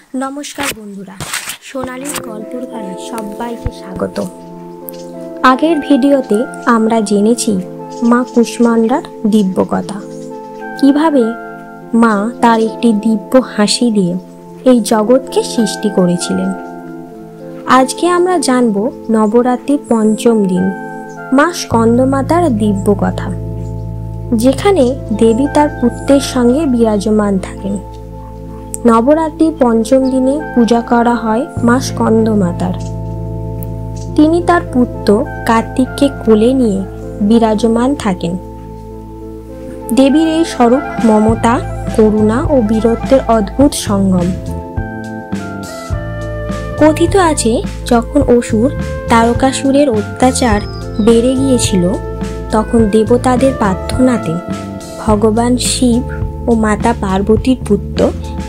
নমস্কার বন্ধুরা, সোনালীর গল্পের ঘরে সবাইকে স্বাগত। আগের ভিডিওতে আমরা জেনেছি মা কুষ্মান্ডার দিব্য কথা, কিভাবে মা তার একটি দিব্য হাসি দিয়ে এই জগৎকে সৃষ্টি করেছিলেন। আজকে আমরা জানব নবরাত্রির পঞ্চম দিন মা স্কন্দমাতার দিব্য কথা, যেখানে দেবী তার পুত্রের সঙ্গে বিরাজমান থাকেন। নবরাত্রির পঞ্চম দিনে পূজা করা হয় মা স্কন্দমাতার। তিনি তার পুত্র কার্তিককে কোলে নিয়ে বিরাজমান থাকেন। দেবীর এই স্বরূপ মমতা, করুণা ও বীরত্বের অদ্ভুত সঙ্গম। কথিত আছে, যখন অসুর তারকাসুরের অত্যাচার বেড়ে গিয়েছিল, তখন দেবতাদের প্রার্থনাতে ভগবান শিব ও মাতা পার্বতীর পুত্র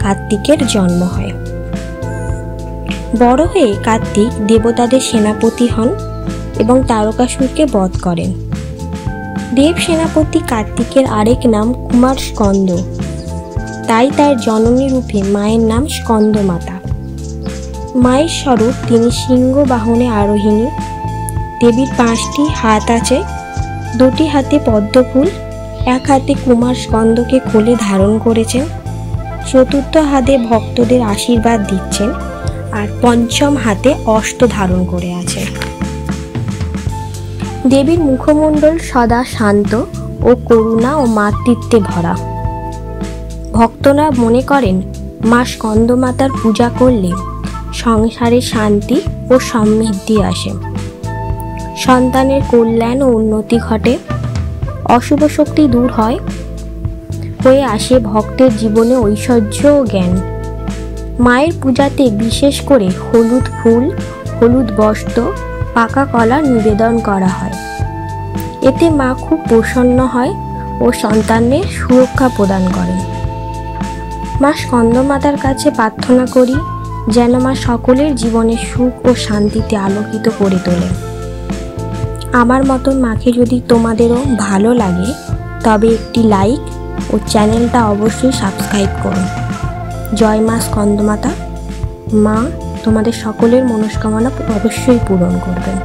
কার্তিকের জন্ম হয়। বড় হয়ে কার্তিক দেবতাদের সেনাপতি হন এবং তারকাসুরকে বধ করেন। দেব সেনাপতি কার্তিকের আরেক নাম কুমার স্কন্দ, তাই তার জননী রূপে মায়ের নাম স্কন্দমাতা। মায়ের স্বরূপ তিনি সিংহ বাহনে আরোহিণী। দেবীর 5টি হাত আছে, 2টি হাতে পদ্মফুল, এক হাতে কুমার স্কন্দকে কোলে ধারণ করেছেন, 4র্থ হাতে ভক্তদের আশীর্বাদ দিচ্ছেন, আর 5ম হাতে অস্ত্র ধারণ করে আছেন। দেবীর মুখমণ্ডল সদা শান্ত ও করুণা ও মাতৃত্বে ভরা। ভক্তরা মনে করেন মা স্কন্দমাতার পূজা করলে সংসারে শান্তি ও সমৃদ্ধি আসে, সন্তানের কল্যাণ ও উন্নতি ঘটে, অশুভ শক্তি দূর হয়ে আসে ভক্তের জীবনে ঐশ্বর্য ও জ্ঞান। মায়ের পূজাতে বিশেষ করে হলুদ ফুল, হলুদ বস্ত্র, পাকা কলা নিবেদন করা হয়। এতে মা খুব প্রসন্ন হয় ও সন্তানের সুরক্ষা প্রদান করেন। মা স্কন্দমাতার কাছে প্রার্থনা করি যেন মা সকলের জীবনে সুখ ও শান্তিতে আলোকিত করে তোলে। আমার মতন মাকে যদি তোমাদেরও ভালো লাগে, তবে একটি লাইক ও চ্যানেলটা অবশ্যই সাবস্ক্রাইব করুন। জয় মা স্কন্দমাতা। মা তোমাদের সকলের মনস্কামনা অবশ্যই পূরণ করবেন।